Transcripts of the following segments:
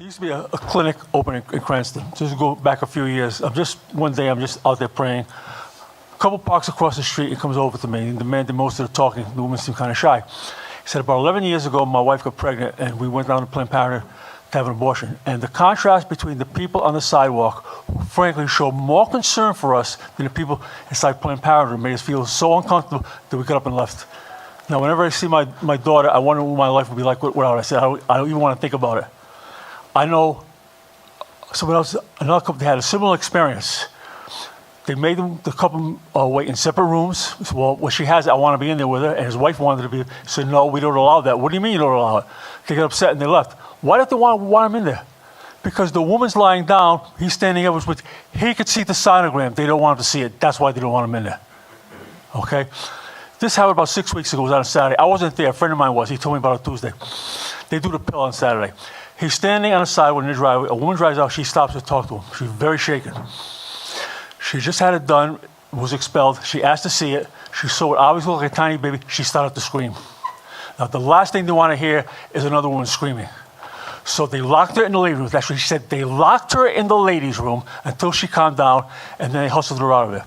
There used to be a clinic open in Cranston. Just go back a few years. One day I'm just out there praying. A couple parks across the street, he comes over to me. The man did most of the talking. The woman seemed kind of shy. He said, about 11 years ago, my wife got pregnant, and we went down to Planned Parenthood to have an abortion. And the contrast between the people on the sidewalk, who frankly showed more concern for us than the people inside Planned Parenthood, made us feel so uncomfortable that we got up and left. Now, whenever I see my daughter, I wonder what my life would be like without her. I said, I don't even want to think about it. I know someone else, another couple, they had a similar experience. They made the couple wait in separate rooms. Said, well, she has it, I want to be in there with her. And his wife wanted to be. He said, no, we don't allow that. What do you mean you don't allow it? They got upset and they left. Why don't they want him in there? Because the woman's lying down, he's standing up with, he could see the sonogram. They don't want him to see it. That's why they don't want him in there. Okay? This happened about 6 weeks ago. It was on a Saturday. I wasn't there. A friend of mine was. He told me about it Tuesday. They do the pill on Saturday. He's standing on the sidewalk in the driveway. A woman drives out. She stops to talk to him. She's very shaken. She just had it done, was expelled. She asked to see it. She saw it obviously like a tiny baby. She started to scream. Now, the last thing they want to hear is another woman screaming. So they locked her in the ladies' room. That's what she said. They locked her in the ladies' room until she calmed down, and then they hustled her out of there.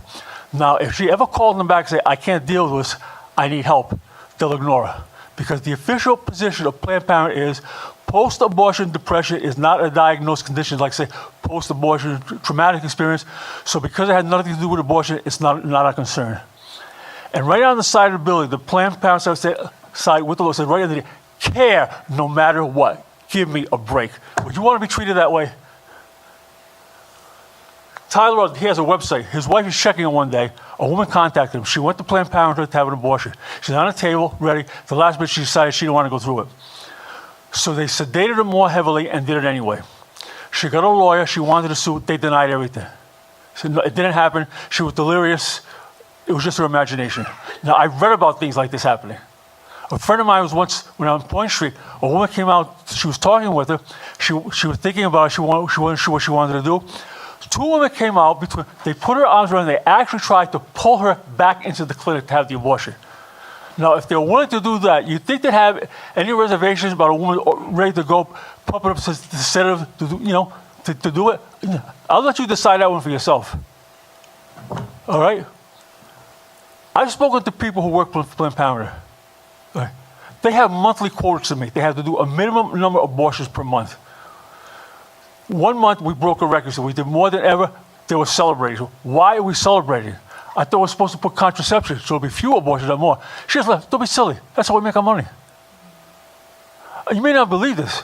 Now, if she ever called them back and said, I can't deal with this, I need help, they'll ignore her. Because the official position of Planned Parenthood is post-abortion depression is not a diagnosed condition like, say, post-abortion traumatic experience. So because it had nothing to do with abortion, it's not a concern. And right on the side of the building, the Planned Parenthood side with the law said right under there, care no matter what. Give me a break. Would you want to be treated that way? Tyler, he has a website. His wife is checking it one day. A woman contacted him. She went to Planned Parenthood to have an abortion. She's on a table, ready. The last bit, she decided she didn't want to go through it. So they sedated her more heavily and did it anyway. She got a lawyer. She wanted to sue. They denied everything. Said, no, it didn't happen. She was delirious. It was just her imagination. Now, I've read about things like this happening. A friend of mine was once, when I was on Point Street, a woman came out. She was talking with her. She was thinking about it. She wasn't sure what she wanted to do. Two women came out, they put her arms around her, they actually tried to pull her back into the clinic to have the abortion. Now, if they're willing to do that, you think they'd have any reservations about a woman ready to go pump it up to sedative, to do it? I'll let you decide that one for yourself. All right? I've spoken to people who work for Planned Parenthood. Right? They have monthly quotas to meet. They have to do a minimum number of abortions per month. 1 month, we broke a record, so we did more than ever. They were celebrating. So why are we celebrating? I thought we were supposed to put contraception, so there'll be fewer abortions or more. She just left. Don't be silly. That's how we make our money. You may not believe this,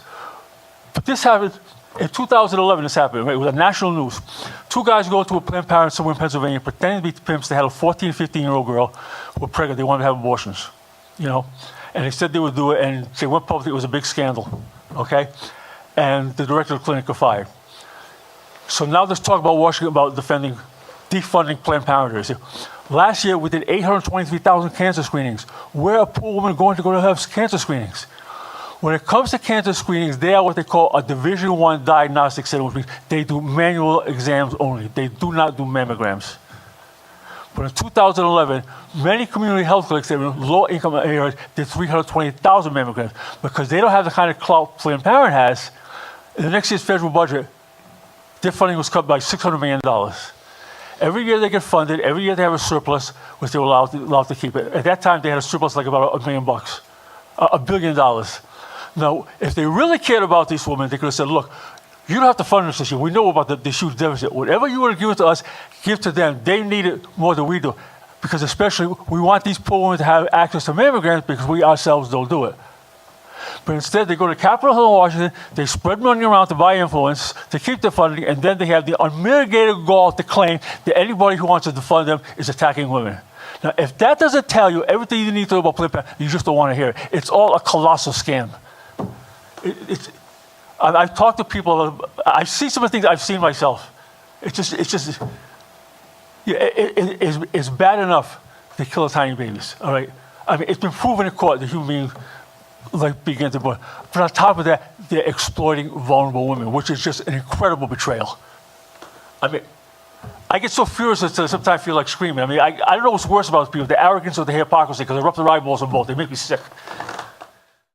but this happened in 2011. This happened. Right? It was a national news. Two guys go to a Planned Parenthood somewhere in Pennsylvania, pretending to be pimps. They had a 14, 15-year-old girl who was pregnant. They wanted to have abortions, and they said they would do it, and they went public. It was a big scandal, okay? And the director of the clinic got fired. So now let's talk about Washington, about defunding Planned Parenthood. Last year, we did 823,000 cancer screenings. Where are poor women going to have cancer screenings? When it comes to cancer screenings, they are what they call a Division I diagnostic center, which means they do manual exams only. They do not do mammograms. But in 2011, many community health clinics in low-income areas did 320,000 mammograms because they don't have the kind of clout Planned Parenthood has. In the next year's federal budget, their funding was cut by $600 million. Every year they get funded, every year they have a surplus, which they were allowed to keep it. At that time, they had a surplus like about $1 million, $1 billion. Now, if they really cared about these women, they could have said, look, you don't have to fund us this year. We know about this huge deficit. Whatever you want to give it to us, give to them. They need it more than we do. Because especially, we want these poor women to have access to mammograms because we ourselves don't do it. But instead, they go to Capitol Hill in Washington, they spread money around to buy influence, to keep the funding, and then they have the unmitigated gall to claim that anybody who wants to defund them is attacking women. Now, if that doesn't tell you everything you need to know about Planned Parenthood, you just don't want to hear it. It's all a colossal scam. I've talked to people, I see some of the things I've seen myself. It's bad enough to kill tiny babies, all right? I mean, it's been proven in court that human beings begin to born. But on top of that, they're exploiting vulnerable women, which is just an incredible betrayal. I mean, I get so furious that sometimes I feel like screaming. I mean, I don't know what's worse about people, the arrogance or the hypocrisy, because I rub their eyeballs on both. They make me sick.